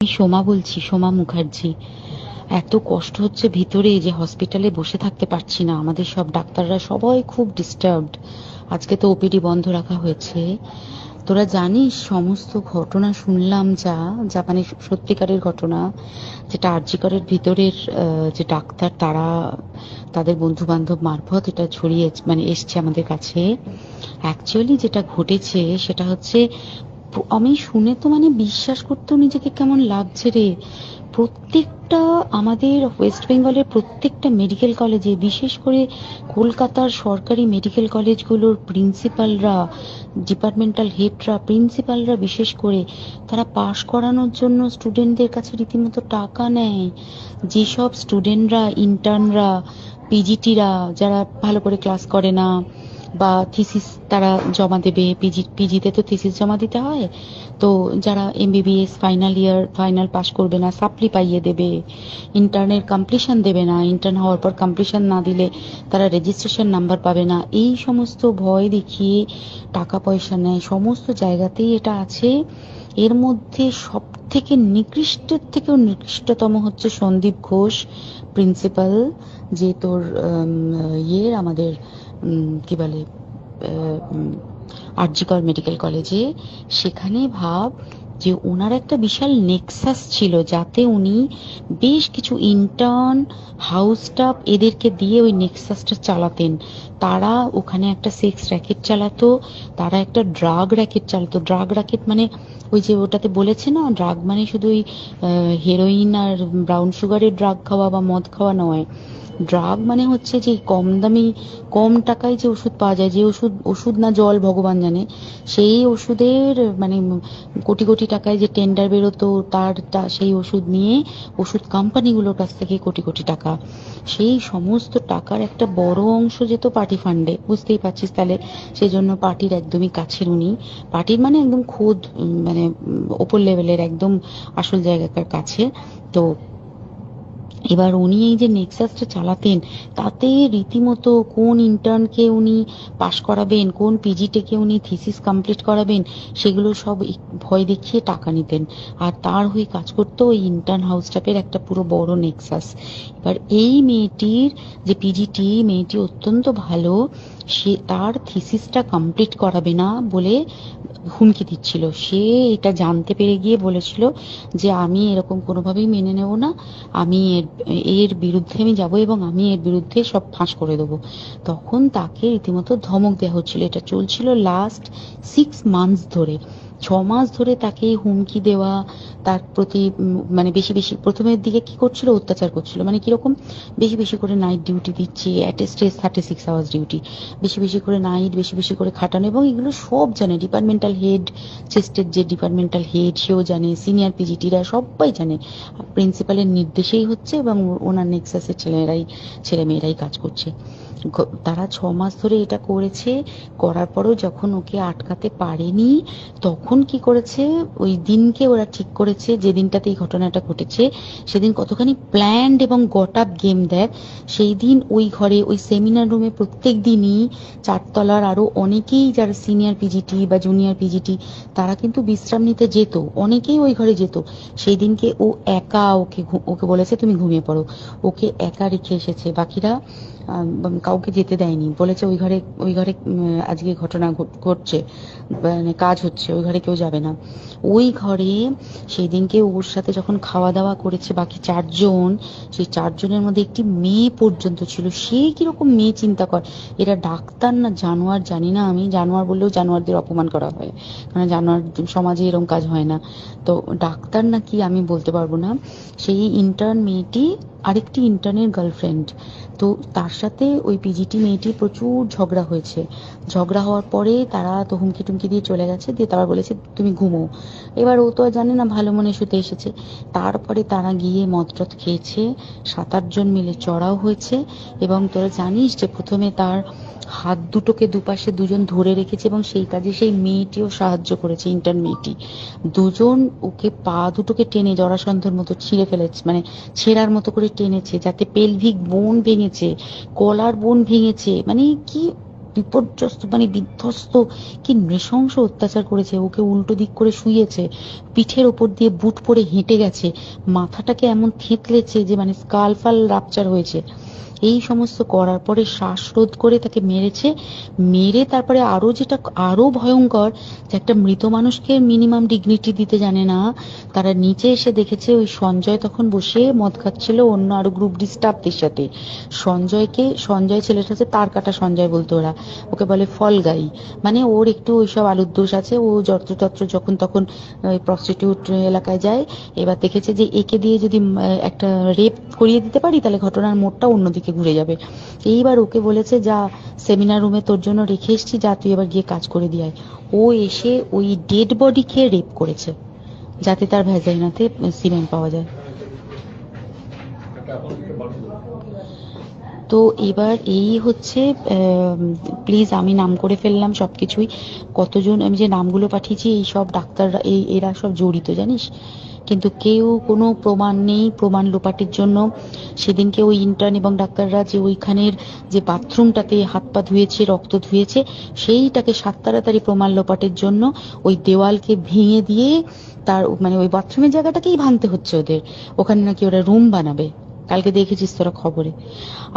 আমি সোমা বলছি, সোমা মুখার্জি। এত কষ্ট হচ্ছে ভিতরে যে হসপিটালে বসে থাকতে পারছি না, আমাদের সব ডাক্তাররা সবাই খুব ডিস্টার্বড। আজকে তো ওপিডি বন্ধ রাখা হয়েছে। তোরা জানিস সমস্ত ঘটনা শুনলাম, যা যা মানে সত্যিকারের ঘটনা, যেটা আরজি করের ভিতরের যে ডাক্তার তারা তাদের বন্ধু বান্ধব মারফত এটা ছড়িয়ে মানে এসছে আমাদের কাছে। অ্যাকচুয়ালি যেটা ঘটেছে সেটা হচ্ছে, আমি শুনে তো মানে বিশ্বাস করতেও নিজেকে কেমন লাগছে রে। প্রত্যেকটা আমাদের ওয়েস্ট বেঙ্গলের প্রত্যেকটা মেডিকেল কলেজে, বিশেষ করে কলকাতার সরকারি মেডিকেল কলেজগুলোর প্রিন্সিপালরা, ডিপার্টমেন্টাল হেডরা, প্রিন্সিপালরা বিশেষ করে, তারা পাশ করানোর জন্য স্টুডেন্টদের কাছে রীতিমতো টাকা নেয়। যেসব স্টুডেন্টরা, ইন্টার্নরা, পিজিটিরা যারা ভালো করে ক্লাস করে না বা থিসিস তারা জমা দেবে, পিজিতে তো থিসিস জমা দিতে হয়, তো যারা MBBS final year final pass করবে না সাপ্লি পাইয়ে দেবে, ইন্টার্নের কমপ্লিশন দেবে না, ইন্টার্ন হওয়ার পর কমপ্লিশন না দিলে তারা রেজিস্ট্রেশন নাম্বার পাবে না, এই সমস্ত ভয় দেখিয়ে টাকা পয়সা নেয়। সমস্ত জায়গাতেই এটা আছে। এর মধ্যে সব থেকে নিকৃষ্টের থেকেও নিকৃষ্টতম হচ্ছে সন্দীপ ঘোষ, প্রিন্সিপাল, যে তোর আমাদের কি বলে আরজি কর মেডিকেল কলেজে। সেখানে ভাব যে ওনার একটা বিশাল নেক্সাস ছিল, যাতে উনি বেশ কিছু ইন্টার্ন, হাউস স্টাফ এদেরকে দিয়ে ওই নেক্সাসটা চালাতেন। তারা ওখানে একটা সেক্স র্যাকেট চালাতো, তারা একটা ড্রাগ র্যাকেট চালাতো। ড্রাগ র্যাকেট মানে ওই যে ওটাতে বলেছে না, ড্রাগ মানে শুধু ওই হেরোইন আর ব্রাউন সুগারের ড্রাগ খাওয়া বা মদ খাওয়া নয়। ড্রাগ মানে হচ্ছে যে কম দামি, কম টাকায় যে ওষুধ পাওয়া যায়, যে ওষুধ, ওষুধ না জল ভগবান জানে, সেই ওষুধের মানে কোটি কোটি টাকায় যে টেন্ডার বেরোতো, সেই ওষুধ নিয়ে ওষুধ কোম্পানিগুলোর কাছ থেকে কোটি কোটি টাকা, সেই সমস্ত টাকার একটা বড় অংশ যেত পার্টি ফান্ডে। বুঝতেই পারছিস তাহলে, সেই জন্য পার্টির একদমই কাছের উনি, পার্টির মানে একদম খোদ মানে ওপর লেভেলের একদম আসল জায়গাকার কাছে। তো এবার উনি এই যে নেক্সাসটা চালাতেন, তাতে রীতিমতো কোন ইন্টার্নকে উনি পাশ করাবেন, কোন পিজিটিকে উনি থিসিস কমপ্লিট করাবেন, সেগুলো সব ভয় দেখিয়ে টাকা নিতেন। আর তার হয়ে কাজ করতো ওই ইন্টার্ন হাউস স্টাফের একটা পুরো বড় নেক্সাস। এবার এই মেয়েটির যে পিজিটি, মেয়েটি অত্যন্ত ভালো, সে তার থিসিসটা কমপ্লিট করাবে না বলে হুমকি দিচ্ছিল। সে এটা জানতে পেরে গিয়ে বলেছিল যে আমি এরকম কোনোভাবেই মেনে নেব না, আমি এর এর বিরুদ্ধে আমি যাব এবং আমি এর বিরুদ্ধে সব ফাঁস করে দেবো। তখন তাকে রীতিমতো ধমক দেওয়া হচ্ছিল। এটা চলছিল লাস্ট 6 মান্থস ধরে। 6 মাস ধরে তাকে হুমকি দেওয়া, তার প্রতি মানে বেশি বেশি প্রথমের দিকে কি করছিল, অত্যাচার করছিল। মানে কিরকম, বেশি বেশি করে নাইট ডিউটি দিচ্ছে, at a stress 36 hours duty, বেশি বেশি করে নাইট, বেশি বেশি করে খাটানো। এবং এগুলো সব জানে ডিপার্টমেন্টাল হেড, চেস্টের যে ডিপার্টমেন্টাল হেড সেও জানে, সিনিয়র পিজিটিরা সবাই জানে। প্রিন্সিপালের নির্দেশেই হচ্ছে এবং ওনার নেক্সাসের ছেলে মেয়েরাই কাজ করছে। তারা 6 মাস ধরে এটা করেছে। করার পরও যখন ওকে আটকাতে পারেনি, তখন কি করেছে, ওই দিনকে ওরা ঠিক করেছে, যে দিনটাতে এই ঘটনাটা ঘটেছে, সেদিন কতখানি প্ল্যান্ড এবং গট আপ গেম দেখ। সেই দিন ওই ঘরে, ওই সেমিনার রুমে প্রত্যেক দিনই 4 তলার আরো অনেকেই যারা সিনিয়র পিজিটি বা জুনিয়র পিজিটি, তারা কিন্তু বিশ্রাম নিতে যেত, অনেকেই ওই ঘরে যেত। সেই দিনকে ও একা, ওকে বলেছে তুমি ঘুমিয়ে পড়ো, ওকে একা রেখে এসেছে। বাকিরা কাউকে যেতে দেয়নি, বলেছে ওই ঘরে আজকে ঘটনা ঘটছে, মানে কাজ হচ্ছে, ওই ঘরে কেউ যাবে না। ওই ঘরে সেই দিনকে ওর সাথে যখন খাওয়া দাওয়া করেছে বাকি 4 জন, সেই 4 জনের মধ্যে একটি মেয়ে পর্যন্ত ছিল। সে কিরকম মেয়ে চিন্তা কর, এরা ডাক্তার না জানোয়ার জানি না, আমি জানোয়ার বললেও জানোয়ারদের অপমান করা হয়, কারণ জানোয়ার সমাজে এরকম কাজ হয় না। তো ডাক্তার না কি আমি বলতে পারবো না। সেই ইন্টার্ন মেয়েটি আরেকটি ইন্টার্নের গার্লফ্রেন্ড। তো তার সাথে ওই পিজিটি মেয়েটি প্রচুর ঝগড়া হয়েছে। ঝগড়া হওয়ার পরে তারা তো হুমকি টুমকি দিয়ে চলে গেছে, দিয়ে তারা বলেছে তুমি ঘুমো। এবার ও তো আর জানে না, ভালো মনে শুতে এসেছে। তারপরে তারা গিয়ে মদটদ খেয়েছে, 7-8 জন মিলে চড়াও হয়েছে। এবং তোরা জানিস যে প্রথমে তার হাত দুটোকে দুপাশে 2 জন ধরে রেখেছে, এবং সেই কাজে সেই মেয়েটিও সাহায্য করেছে, ইন্টার্ন মেয়েটি। 2 জন ওকে পা দুটোকে টেনে জরাসন্ধের মতো ছিঁড়ে ফেলেছে, মানে ছেঁড়ার মতো করে টেনেছে, যাতে পেলভিক বোন ভেঙেছে, গলার বোন ভেঙেছে। মানে কি বিপর্যস্ত মানে বিধ্বস্ত, কি নৃশংস অত্যাচার করেছে। ওকে উল্টো দিক করে শুইয়েছে, পিঠের ওপর দিয়ে বুট পরে হেঁটে গেছে, মাথাটাকে এমন থেতলেছে যে মানে স্কাল ফাল রাপচার হয়েছে। এই সমস্ত করার পরে শ্বাসরোধ করে তাকে মেরেছে। মেরে তারপরে আরো যেটা আরো ভয়ঙ্কর, যে একটা মৃত মানুষকে মিনিমাম ডিগনিটি দিতে জানে না। তারা নিচে এসে দেখেছে ওই সঞ্জয় তখন বসে মদ খাচ্ছিল অন্য আরো গ্রুপ ডি স্টাফদের সাথে। সঞ্জয় ছেলেটা হচ্ছে তার কাটা সঞ্জয় বলতো ওরা, ওকে বলে ফল গাই। মানে ওর একটু ওইসব আলুর দোষ আছে, ও যত্রতত্র যখন তখন প্রস্টিটিউট এলাকায় যায়। এবার দেখেছে যে একে দিয়ে যদি একটা রেপ করিয়ে দিতে পারি তাহলে ঘটনার মোড়টা অন্যদিকে ঘুরে যাবে। এইবার ওকে বলেছে, যা সেমিনার রুমে তোর জন্য রেখে এসেছি, যা তুই এবার গিয়ে কাজ করে দিয়ে আয়। ও এসে ওই ডেড বডিকে রেপ করেছে যাতে তার ভ্যাজাইনাতে সিমেন্ট পাওয়া যায়। তো এবার এই হচ্ছে, প্লিজ আমি নাম করে ফেললাম সবকিছুই। কতজন আমি যে নামগুলো পাঠিয়েছি এই সব ডাক্তাররা, এরা সব জড়িত জানিস, কিন্তু কেউ কোনো প্রমাণ নেই। প্রমাণ লোপাটের জন্য সেদিনকে ওই ইন্টার্ন এবং ডাক্তাররা যে ওইখানের যে বাথরুমটাতে হাত পা ধুয়েছে, রক্ত ধুয়েছে, সেইটাকে সাত তাড়াতাড়ি প্রমাণ লোপাটের জন্য ওই দেওয়ালকে ভেঙে দিয়ে তার মানে ওই বাথরুমের জায়গাটাকেই ভাঙতে হচ্ছে ওদের। ওখানে নাকি ওরা রুম বানাবে, কালকে দেখেছিস তোরা খবরে।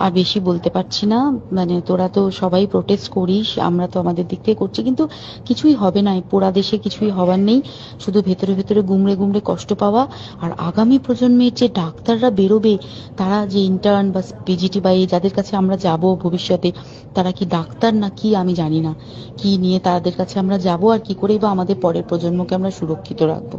আর বেশি বলতে পারছি না, মানে তোরা তো সবাই প্রোটেস্ট করিস, আমরা তো আমাদের দিক থেকে করছি, কিন্তু কিছুই হবে না। এই পোড়া দেশে কিছুই হবার নেই, শুধু ভেতরে ভেতরে গুমড়ে গুমড়ে কষ্ট পাওয়া। আর আগামী প্রজন্মের যে ডাক্তাররা বেরোবে, তারা যে ইন্টার্ন বা পিজিটি বা এই যাদের কাছে আমরা যাব ভবিষ্যতে, তারা কি ডাক্তার না কি আমি জানি না, কি নিয়ে তাদের কাছে আমরা যাব আর কি করে বা আমাদের পরের প্রজন্মকে আমরা সুরক্ষিত রাখবো।